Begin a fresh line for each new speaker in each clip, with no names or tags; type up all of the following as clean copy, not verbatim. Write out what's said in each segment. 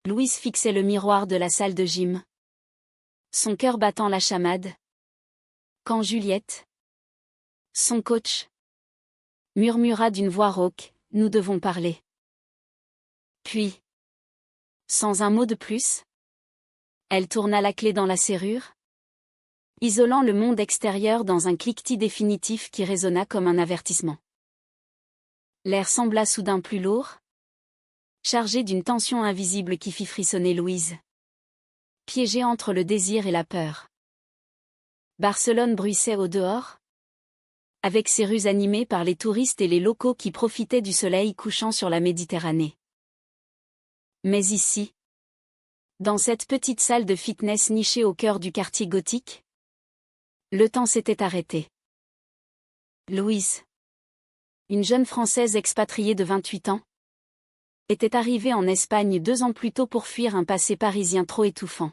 Louise fixait le miroir de la salle de gym, son cœur battant la chamade. Quand Juliette, son coach, murmura d'une voix rauque, « Nous devons parler ». Puis, sans un mot de plus, elle tourna la clé dans la serrure, isolant le monde extérieur dans un cliquetis définitif qui résonna comme un avertissement. L'air sembla soudain plus lourd, chargé d'une tension invisible qui fit frissonner Louise, piégée entre le désir et la peur. Barcelone bruissait au dehors, avec ses rues animées par les touristes et les locaux qui profitaient du soleil couchant sur la Méditerranée. Mais ici, dans cette petite salle de fitness nichée au cœur du quartier gothique, le temps s'était arrêté. Louise, une jeune Française expatriée de 28 ans, était arrivée en Espagne 2 ans plus tôt pour fuir un passé parisien trop étouffant.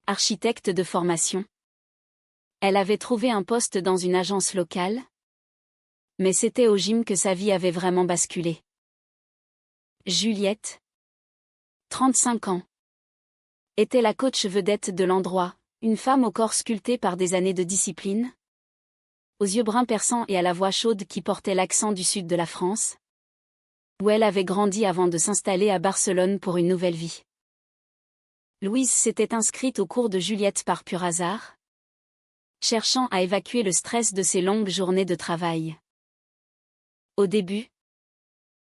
Architecte de formation, elle avait trouvé un poste dans une agence locale, mais c'était au gym que sa vie avait vraiment basculé. Juliette, 35 ans, était la coach vedette de l'endroit, une femme au corps sculpté par des années de discipline, aux yeux bruns perçants et à la voix chaude qui portait l'accent du sud de la France, où elle avait grandi avant de s'installer à Barcelone pour une nouvelle vie. Louise s'était inscrite au cours de Juliette par pur hasard, cherchant à évacuer le stress de ses longues journées de travail. Au début,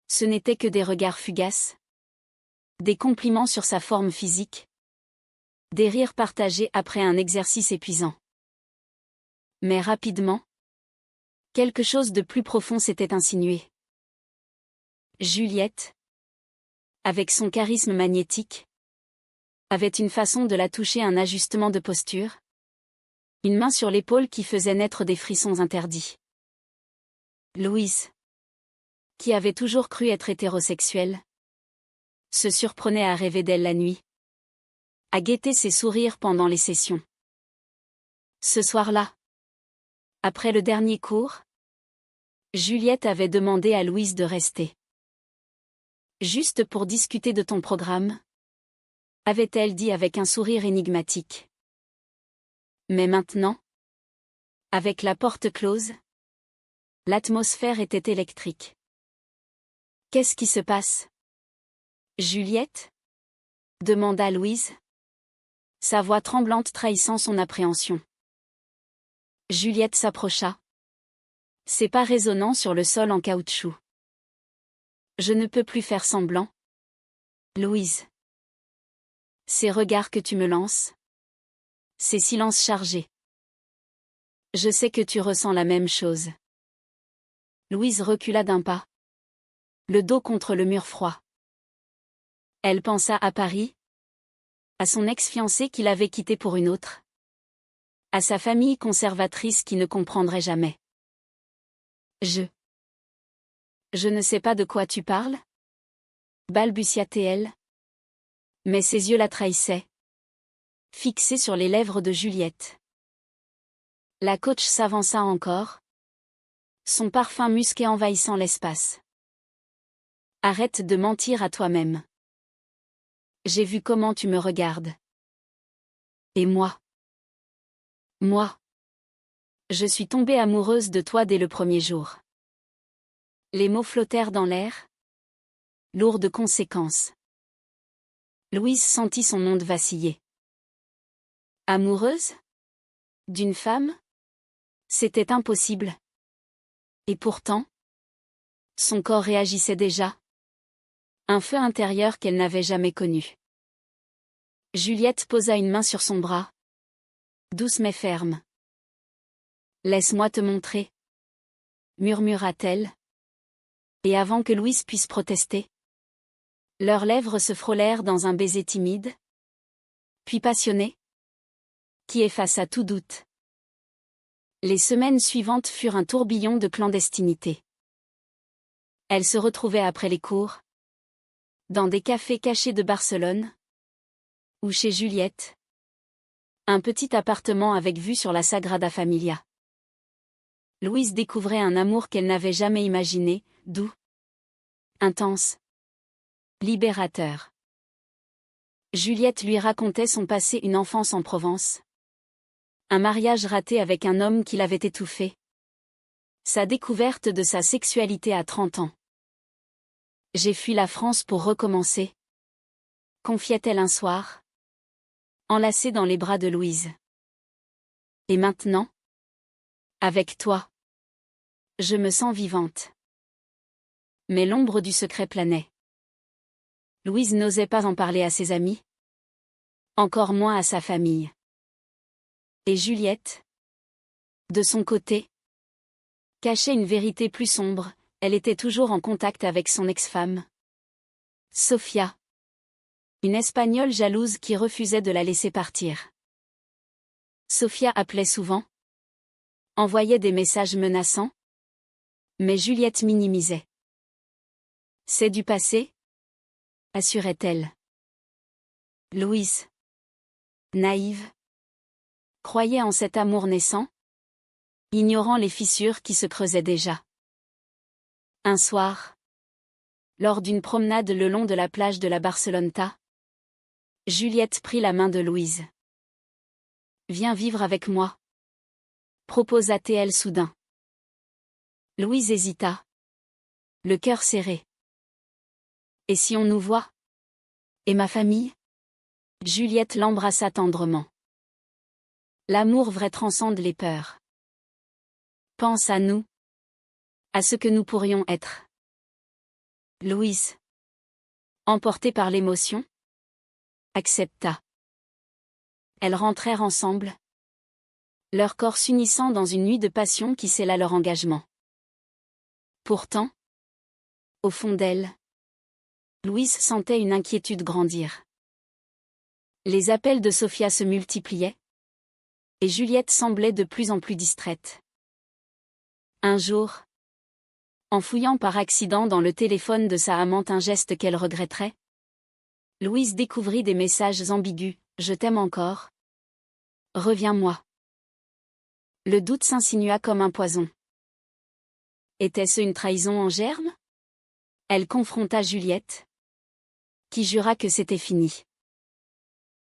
ce n'était que des regards fugaces, des compliments sur sa forme physique, des rires partagés après un exercice épuisant. Mais rapidement, quelque chose de plus profond s'était insinué. Juliette, avec son charisme magnétique, avait une façon de la toucher, un ajustement de posture, une main sur l'épaule qui faisait naître des frissons interdits. Louise, qui avait toujours cru être hétérosexuelle, se surprenait à rêver d'elle la nuit, à guetter ses sourires pendant les sessions. Ce soir-là, après le dernier cours, Juliette avait demandé à Louise de rester. Juste pour discuter de ton programme, avait-elle dit avec un sourire énigmatique. Mais maintenant, avec la porte close, l'atmosphère était électrique. Qu'est-ce qui se passe, Juliette ? Demanda Louise, sa voix tremblante trahissant son appréhension. Juliette s'approcha, ses pas résonnant sur le sol en caoutchouc. Je ne peux plus faire semblant, Louise. Ces regards que tu me lances, ces silences chargés. Je sais que tu ressens la même chose. Louise recula d'un pas, le dos contre le mur froid. Elle pensa à Paris, à son ex-fiancé qui l'avait quittée pour une autre, à sa famille conservatrice qui ne comprendrait jamais. Je ne sais pas de quoi tu parles, balbutia-t-elle. Mais ses yeux la trahissaient, fixés sur les lèvres de Juliette. La coach s'avança encore, son parfum musqué envahissant l'espace. Arrête de mentir à toi-même. J'ai vu comment tu me regardes. Et moi, je suis tombée amoureuse de toi dès le premier jour. Les mots flottèrent dans l'air, lourds de conséquences. Louise sentit son monde vaciller. Amoureuse ? D'une femme ? C'était impossible. Et pourtant, son corps réagissait déjà. Un feu intérieur qu'elle n'avait jamais connu. Juliette posa une main sur son bras. Douce mais ferme. Laisse-moi te montrer, murmura-t-elle. Et avant que Louise puisse protester, leurs lèvres se frôlèrent dans un baiser timide, puis passionné, qui effaça tout doute. Les semaines suivantes furent un tourbillon de clandestinité. Elle se retrouvait après les cours, dans des cafés cachés de Barcelone, ou chez Juliette, un petit appartement avec vue sur la Sagrada Familia. Louise découvrait un amour qu'elle n'avait jamais imaginé, doux, intense, libérateur. Juliette lui racontait son passé, une enfance en Provence. Un mariage raté avec un homme qui l'avait étouffé. Sa découverte de sa sexualité à 30 ans. J'ai fui la France pour recommencer, confiait-elle un soir, enlacée dans les bras de Louise. Et maintenant, avec toi, je me sens vivante. Mais l'ombre du secret planait. Louise n'osait pas en parler à ses amis, encore moins à sa famille. Et Juliette, de son côté, cachait une vérité plus sombre. Elle était toujours en contact avec son ex-femme, Sofia, une Espagnole jalouse qui refusait de la laisser partir. Sofia appelait souvent, envoyait des messages menaçants, mais Juliette minimisait. C'est du passé, assurait-elle. Louise, naïve, croyait en cet amour naissant, ignorant les fissures qui se creusaient déjà. Un soir, lors d'une promenade le long de la plage de la Barceloneta, Juliette prit la main de Louise. « Viens vivre avec moi », proposa-t-elle soudain. Louise hésita, le cœur serré. « Et si on nous voit ? Et ma famille ?» Juliette l'embrassa tendrement. L'amour vrai transcende les peurs. Pense à nous, à ce que nous pourrions être. Louise, emportée par l'émotion, accepta. Elles rentrèrent ensemble, leurs corps s'unissant dans une nuit de passion qui scella leur engagement. Pourtant, au fond d'elle, Louise sentait une inquiétude grandir. Les appels de Sofia se multipliaient, et Juliette semblait de plus en plus distraite. Un jour, en fouillant par accident dans le téléphone de sa amante un geste qu'elle regretterait, Louise découvrit des messages ambigus. « Je t'aime encore. Reviens-moi. » Le doute s'insinua comme un poison. Était-ce une trahison en germe ? Elle confronta Juliette, qui jura que c'était fini.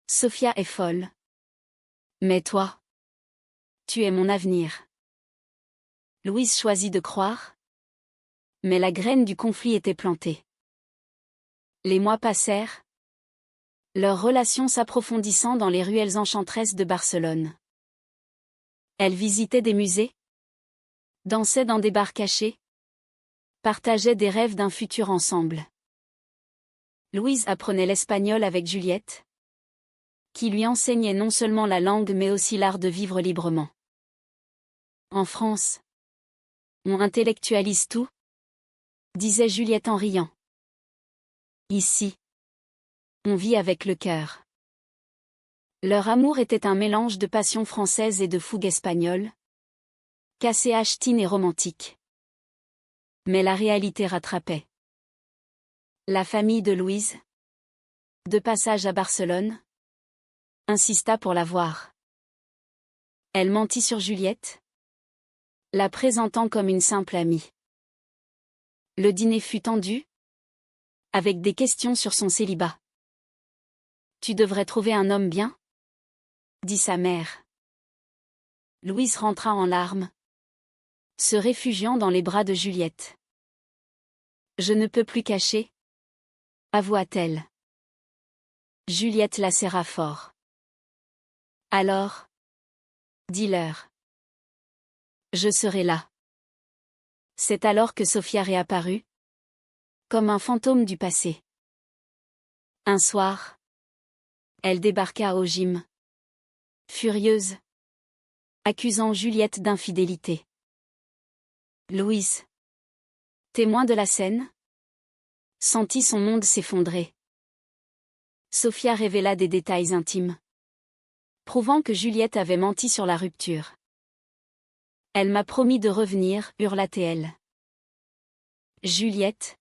Sofia est folle. Mais toi, tu es mon avenir. Louise choisit de croire, mais la graine du conflit était plantée. Les mois passèrent, leur relation s'approfondissant dans les ruelles enchanteresses de Barcelone. Elle visitait des musées, dansait dans des bars cachés, partageait des rêves d'un futur ensemble. Louise apprenait l'espagnol avec Juliette, qui lui enseignait non seulement la langue mais aussi l'art de vivre librement. En France, on intellectualise tout, disait Juliette en riant. Ici, on vit avec le cœur. Leur amour était un mélange de passion française et de fougue espagnole, cachétine et romantique. Mais la réalité rattrapait. La famille de Louise, de passage à Barcelone, insista pour la voir. Elle mentit sur Juliette, la présentant comme une simple amie. Le dîner fut tendu, avec des questions sur son célibat. « Tu devrais trouver un homme bien ?» dit sa mère. Louise rentra en larmes, se réfugiant dans les bras de Juliette. « Je ne peux plus cacher, » avoua-t-elle. Juliette la serra fort. « Alors, dis-leur. Je serai là. » C'est alors que Sofia réapparut, comme un fantôme du passé. Un soir, elle débarqua au gym, furieuse, accusant Juliette d'infidélité. Louise, témoin de la scène, sentit son monde s'effondrer. Sofia révéla des détails intimes, prouvant que Juliette avait menti sur la rupture. « Elle m'a promis de revenir, » hurla-t-elle. Juliette,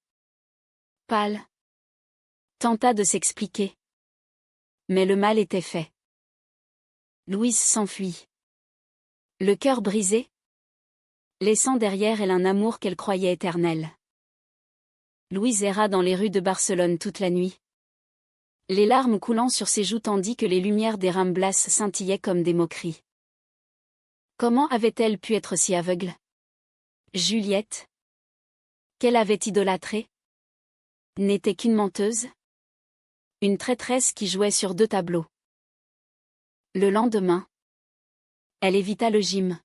pâle, tenta de s'expliquer. Mais le mal était fait. Louise s'enfuit, le cœur brisé, laissant derrière elle un amour qu'elle croyait éternel. Louise erra dans les rues de Barcelone toute la nuit, les larmes coulant sur ses joues tandis que les lumières des Ramblas scintillaient comme des moqueries. Comment avait-elle pu être si aveugle? Juliette, qu'elle avait idolâtrée, n'était qu'une menteuse? Une traîtresse qui jouait sur deux tableaux. Le lendemain, elle évita le gym.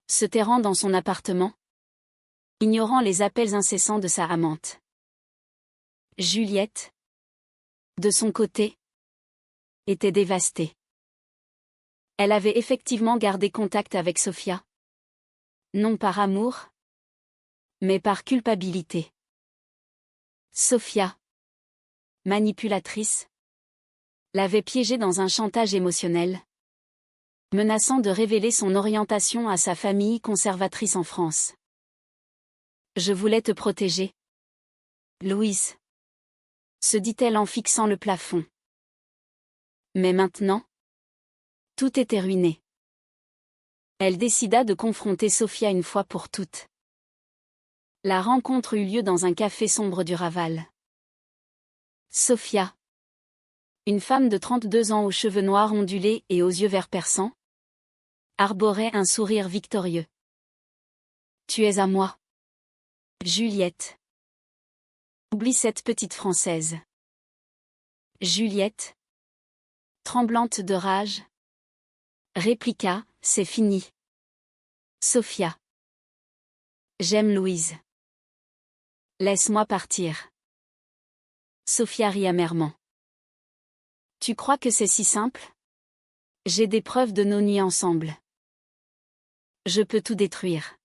Se terrant dans son appartement, ignorant les appels incessants de sa amante. Juliette, de son côté, était dévastée. Elle avait effectivement gardé contact avec Sophia. Non par amour, mais par culpabilité. Sophia, manipulatrice, l'avait piégée dans un chantage émotionnel, menaçant de révéler son orientation à sa famille conservatrice en France. Je voulais te protéger, Louise, se dit-elle en fixant le plafond. Mais maintenant, tout était ruiné. Elle décida de confronter Sophia une fois pour toutes. La rencontre eut lieu dans un café sombre du Raval. Sophia, une femme de 32 ans aux cheveux noirs ondulés et aux yeux verts perçants, arborait un sourire victorieux. Tu es à moi, Juliette. Oublie cette petite Française. Juliette, tremblante de rage, répliqua, c'est fini. Sophia. J'aime Louise. Laisse-moi partir. Sophia rit amèrement. Tu crois que c'est si simple? J'ai des preuves de nos nuits ensemble. Je peux tout détruire.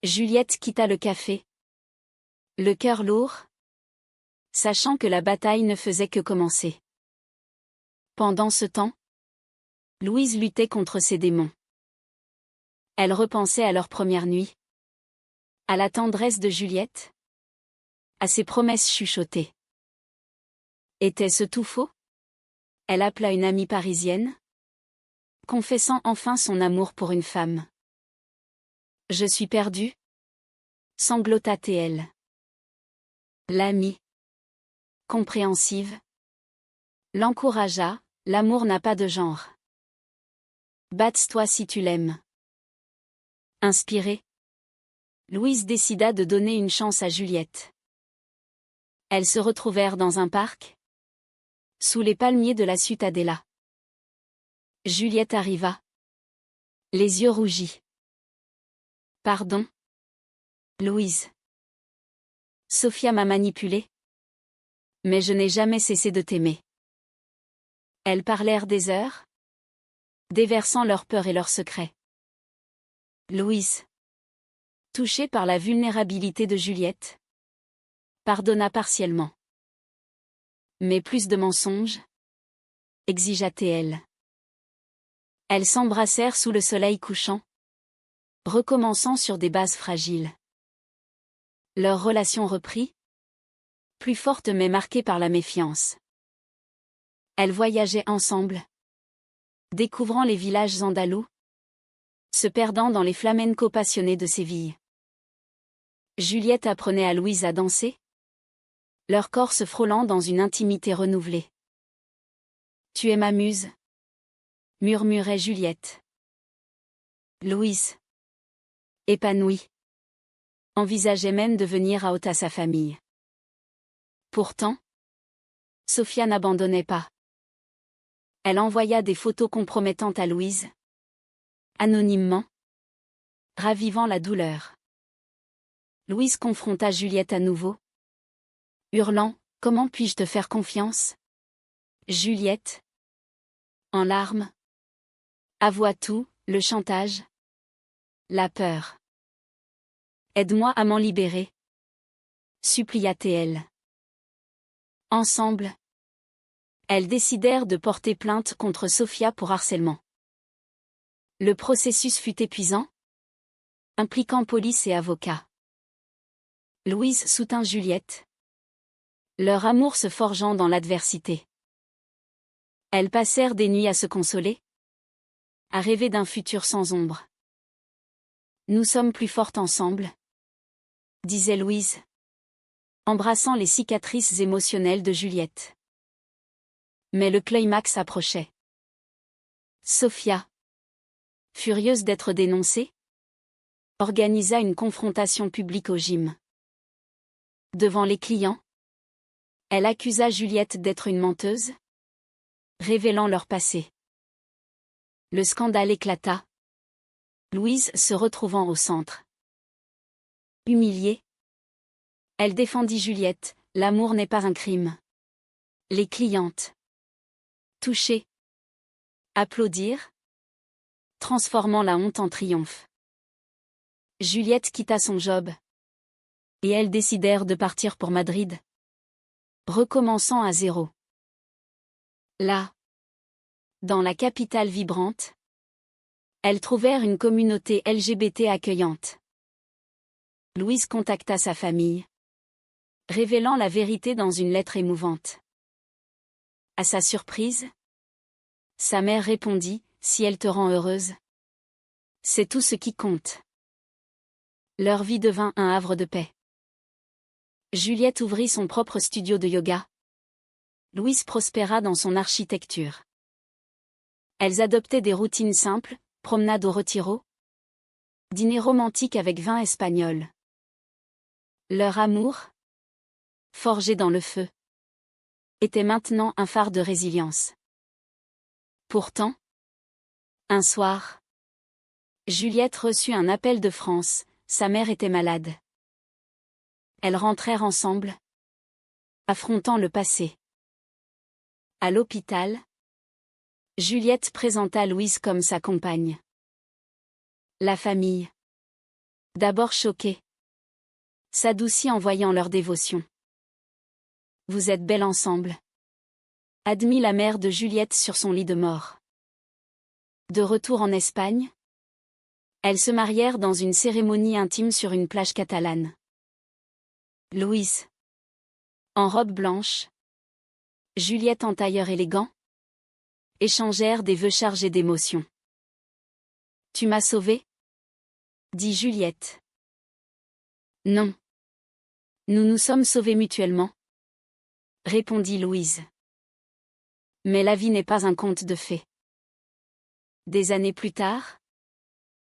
Juliette quitta le café, le cœur lourd, sachant que la bataille ne faisait que commencer. Pendant ce temps, Louise luttait contre ses démons. Elle repensait à leur première nuit, à la tendresse de Juliette, à ses promesses chuchotées. Était-ce tout faux? Elle appela une amie parisienne, confessant enfin son amour pour une femme. Je suis perdue, sanglota-t-elle. L'amie, compréhensive, l'encouragea, l'amour n'a pas de genre. Batte-toi si tu l'aimes. Inspirée, Louise décida de donner une chance à Juliette. Elles se retrouvèrent dans un parc, sous les palmiers de la Ciutadella. Juliette arriva, les yeux rougis. Pardon, Louise. Sophia m'a manipulée. Mais je n'ai jamais cessé de t'aimer. Elles parlèrent des heures, déversant leurs peurs et leurs secrets. Louise, touchée par la vulnérabilité de Juliette, pardonna partiellement. Mais plus de mensonges, exigea-t-elle. Elles s'embrassèrent sous le soleil couchant, recommençant sur des bases fragiles. Leur relation reprit, plus forte mais marquée par la méfiance. Elles voyageaient ensemble, découvrant les villages andalous, se perdant dans les flamencos passionnés de Séville. Juliette apprenait à Louise à danser, leur corps se frôlant dans une intimité renouvelée. Tu es ma muse, murmurait Juliette. Louise, épanouie, envisageait même de venir à Haute à sa famille. Pourtant, Sophia n'abandonnait pas. Elle envoya des photos compromettantes à Louise, anonymement, ravivant la douleur. Louise confronta Juliette à nouveau, hurlant « Comment puis-je te faire confiance ?» Juliette, en larmes, avoua tout, le chantage, la peur. « Aide-moi à m'en libérer » supplia-t-elle. Ensemble, elles décidèrent de porter plainte contre Sophia pour harcèlement. Le processus fut épuisant, impliquant police et avocats. Louise soutint Juliette, leur amour se forgeant dans l'adversité. Elles passèrent des nuits à se consoler, à rêver d'un futur sans ombre. Nous sommes plus fortes ensemble, disait Louise, embrassant les cicatrices émotionnelles de Juliette. Mais le climax approchait. Sofia, furieuse d'être dénoncée, organisa une confrontation publique au gym. Devant les clients, elle accusa Juliette d'être une menteuse, révélant leur passé. Le scandale éclata, Louise se retrouvant au centre. Humiliée, elle défendit Juliette, l'amour n'est pas un crime. Les clientes, touchées, applaudirent, transformant la honte en triomphe. Juliette quitta son job. Et elles décidèrent de partir pour Madrid, recommençant à zéro. Là, dans la capitale vibrante, elles trouvèrent une communauté LGBT accueillante. Louise contacta sa famille, révélant la vérité dans une lettre émouvante. À sa surprise, sa mère répondit, « Si elle te rend heureuse, c'est tout ce qui compte. » Leur vie devint un havre de paix. Juliette ouvrit son propre studio de yoga. Louise prospéra dans son architecture. Elles adoptaient des routines simples, promenades au retiro, dîner romantique avec vin espagnol. Leur amour, forgé dans le feu, était maintenant un phare de résilience. Pourtant, un soir, Juliette reçut un appel de France, sa mère était malade. Elles rentrèrent ensemble, affrontant le passé. À l'hôpital, Juliette présenta Louise comme sa compagne. La famille, d'abord choquée, s'adoucit en voyant leur dévotion. « Vous êtes belles ensemble », admit la mère de Juliette sur son lit de mort. De retour en Espagne, elles se marièrent dans une cérémonie intime sur une plage catalane. Louise, en robe blanche, Juliette en tailleur élégant, échangèrent des vœux chargés d'émotion. « Tu m'as sauvée ?» dit Juliette. « Non. Nous nous sommes sauvés mutuellement, » répondit Louise. Mais la vie n'est pas un conte de fées. Des années plus tard,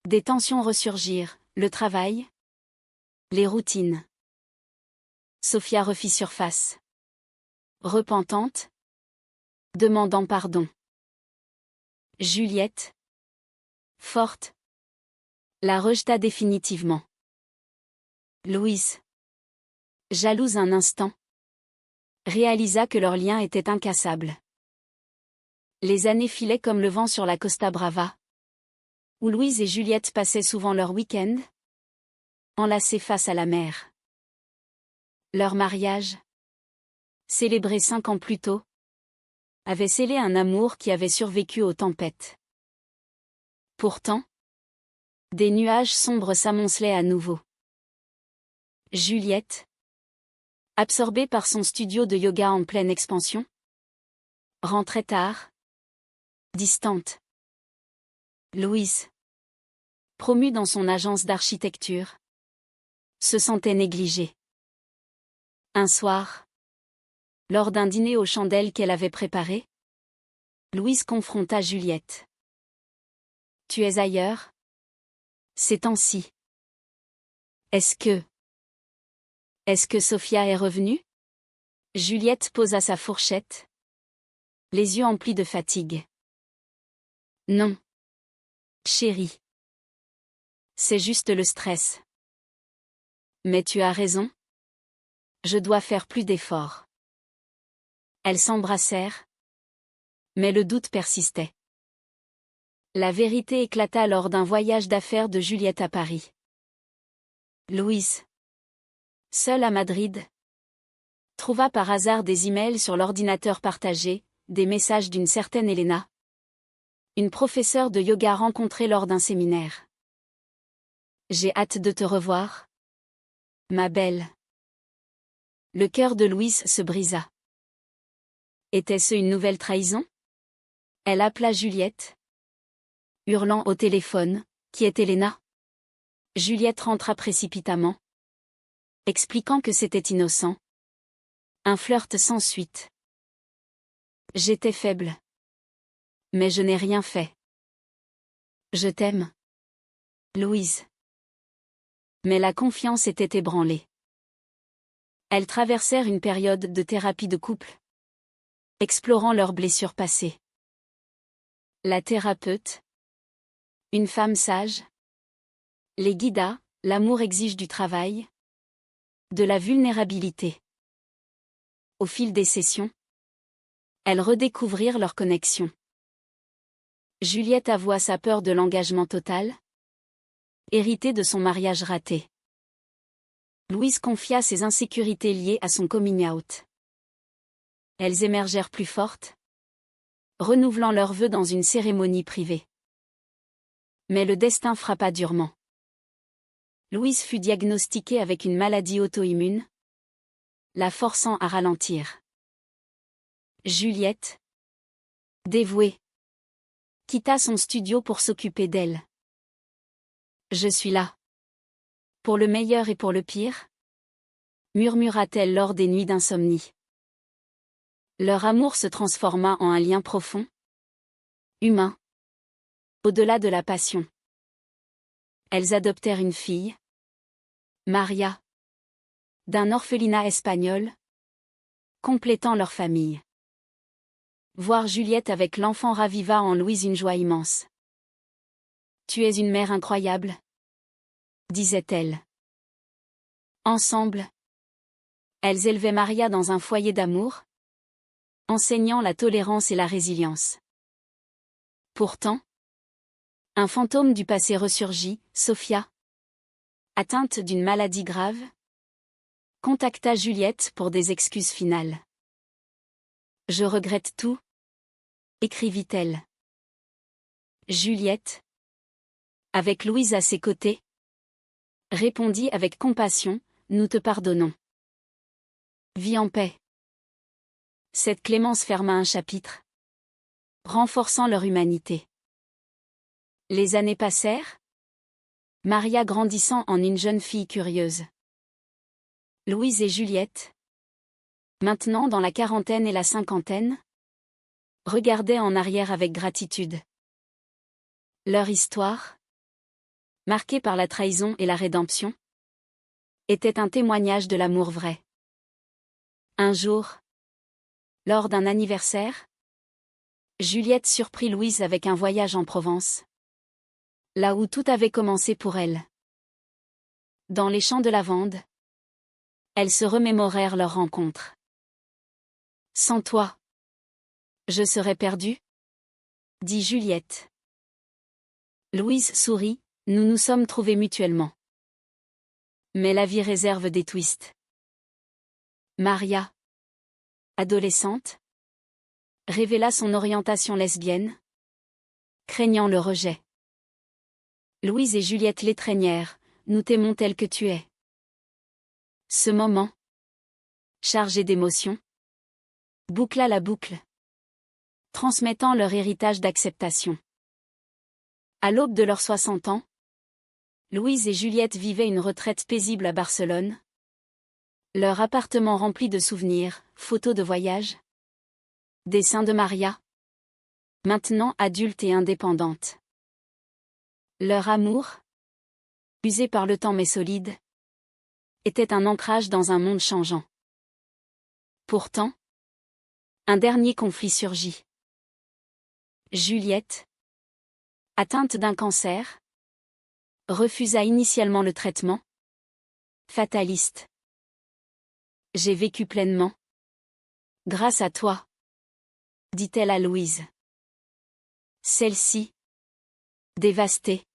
des tensions ressurgirent, le travail, les routines. Sofia refit surface. Repentante, demandant pardon. Juliette, forte, la rejeta définitivement. Louise, jalouse un instant, réalisa que leur lien était incassable. Les années filaient comme le vent sur la Costa Brava, où Louise et Juliette passaient souvent leur week-end, enlacées face à la mer. Leur mariage, célébré 5 ans plus tôt, avait scellé un amour qui avait survécu aux tempêtes. Pourtant, des nuages sombres s'amoncelaient à nouveau. Juliette, absorbée par son studio de yoga en pleine expansion, rentrait tard, distante. Louise, promue dans son agence d'architecture, se sentait négligée. Un soir, lors d'un dîner aux chandelles qu'elle avait préparé, Louise confronta Juliette. « Tu es ailleurs ? Ces temps-ci. Est-ce que Sofia est revenue ?» Juliette posa sa fourchette, les yeux emplis de fatigue. « Non. Chérie. C'est juste le stress. Mais tu as raison. Je dois faire plus d'efforts. » Elles s'embrassèrent, mais le doute persistait. La vérité éclata lors d'un voyage d'affaires de Juliette à Paris. Louise, seule à Madrid, trouva par hasard des emails sur l'ordinateur partagé, des messages d'une certaine Elena, une professeure de yoga rencontrée lors d'un séminaire. « J'ai hâte de te revoir, ma belle. » Le cœur de Louise se brisa. Était-ce une nouvelle trahison? Elle appela Juliette, hurlant au téléphone, « Qui est Elena ?» Juliette rentra précipitamment, expliquant que c'était innocent. Un flirt sans suite. J'étais faible. Mais je n'ai rien fait. Je t'aime. Louise. Mais la confiance était ébranlée. Elles traversèrent une période de thérapie de couple, explorant leurs blessures passées. La thérapeute, une femme sage, les guida. L'amour exige du travail, de la vulnérabilité. Au fil des sessions, elles redécouvrirent leur connexion. Juliette avoua sa peur de l'engagement total, héritée de son mariage raté. Louise confia ses insécurités liées à son coming out. Elles émergèrent plus fortes, renouvelant leurs vœux dans une cérémonie privée. Mais le destin frappa durement. Louise fut diagnostiquée avec une maladie auto-immune, la forçant à ralentir. Juliette, dévouée, quitta son studio pour s'occuper d'elle. Je suis là. Pour le meilleur et pour le pire, murmura-t-elle lors des nuits d'insomnie. Leur amour se transforma en un lien profond, humain, au-delà de la passion. Elles adoptèrent une fille, Maria, d'un orphelinat espagnol, complétant leur famille. Voir Juliette avec l'enfant raviva en Louise une joie immense. « Tu es une mère incroyable », disait-elle. Ensemble, elles élevaient Maria dans un foyer d'amour, enseignant la tolérance et la résilience. Pourtant, un fantôme du passé ressurgit, Sophia, atteinte d'une maladie grave, contacta Juliette pour des excuses finales. « Je regrette tout », écrivit-elle. Juliette, avec Louise à ses côtés, répondit avec compassion, « Nous te pardonnons. Vis en paix. » Cette clémence ferma un chapitre, renforçant leur humanité. Les années passèrent, Maria grandissant en une jeune fille curieuse. Louise et Juliette, maintenant dans la quarantaine et la cinquantaine, regardaient en arrière avec gratitude. Leur histoire, marquée par la trahison et la rédemption, était un témoignage de l'amour vrai. Un jour, lors d'un anniversaire, Juliette surprit Louise avec un voyage en Provence, là où tout avait commencé pour elle. Dans les champs de lavande, elles se remémorèrent leur rencontre. « Sans toi, je serais perdue », dit Juliette. Louise sourit, « Nous nous sommes trouvés mutuellement. Mais la vie réserve des twists. » Maria, adolescente, révéla son orientation lesbienne, craignant le rejet. Louise et Juliette l'étreignèrent, « Nous t'aimons tel que tu es. » Ce moment, chargé d'émotions, boucla la boucle, transmettant leur héritage d'acceptation. À l'aube de leurs 60 ans, Louise et Juliette vivaient une retraite paisible à Barcelone. Leur appartement rempli de souvenirs, photos de voyage, dessins de Maria, maintenant adulte et indépendante. Leur amour, usé par le temps mais solide, était un ancrage dans un monde changeant. Pourtant, un dernier conflit surgit. Juliette, atteinte d'un cancer, refusa initialement le traitement, fataliste. « J'ai vécu pleinement. Grâce à toi, » dit-elle à Louise. Celle-ci, dévastée,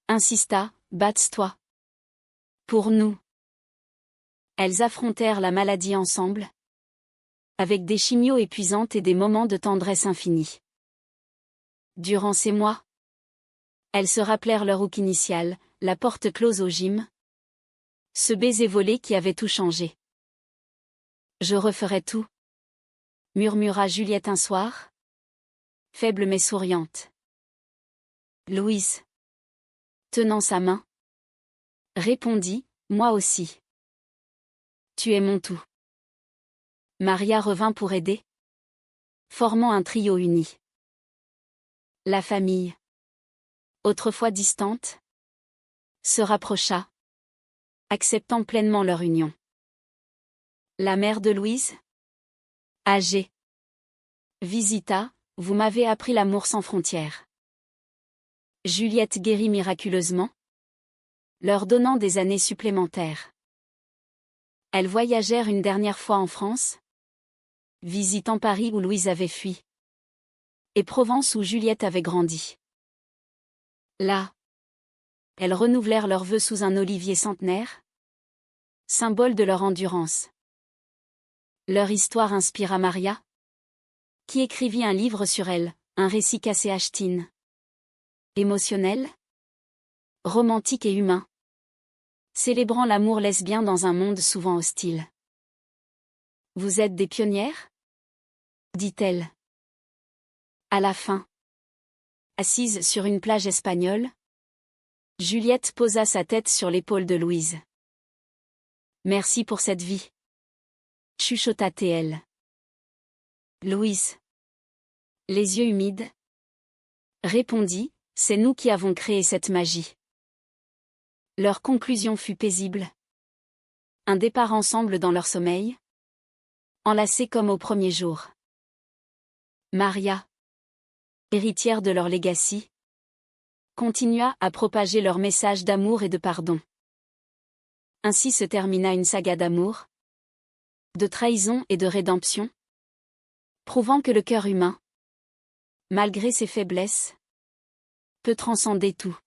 insista, « Bats-toi. Pour nous. » Elles affrontèrent la maladie ensemble, avec des chimios épuisantes et des moments de tendresse infinie. Durant ces mois, elles se rappelèrent leur hook initial, la porte close au gym. Ce baiser volé qui avait tout changé. « Je referai tout, » murmura Juliette un soir, faible mais souriante. Louise, tenant sa main, répondit, « Moi aussi. Tu es mon tout. » Maria revint pour aider, formant un trio uni. La famille, autrefois distante, se rapprocha, acceptant pleinement leur union. La mère de Louise, âgée, visita, vous m'avez appris l'amour sans frontières. Juliette guérit miraculeusement, leur donnant des années supplémentaires. Elles voyagèrent une dernière fois en France, visitant Paris où Louise avait fui, et Provence où Juliette avait grandi. Là, elles renouvelèrent leurs vœux sous un olivier centenaire, symbole de leur endurance. Leur histoire inspira Maria, qui écrivit un livre sur elle, un récit cassé achetine. Émotionnel, romantique et humain, célébrant l'amour lesbien dans un monde souvent hostile. Vous êtes des pionnières ? Dit-elle. À la fin, assise sur une plage espagnole, Juliette posa sa tête sur l'épaule de Louise. Merci pour cette vie, chuchota-t-elle. Louise, les yeux humides, répondit, c'est nous qui avons créé cette magie. Leur conclusion fut paisible. Un départ ensemble dans leur sommeil, enlacés comme au premier jour. Maria, héritière de leur legacy, continua à propager leur message d'amour et de pardon. Ainsi se termina une saga d'amour, de trahison et de rédemption, prouvant que le cœur humain, malgré ses faiblesses, peut transcender tout.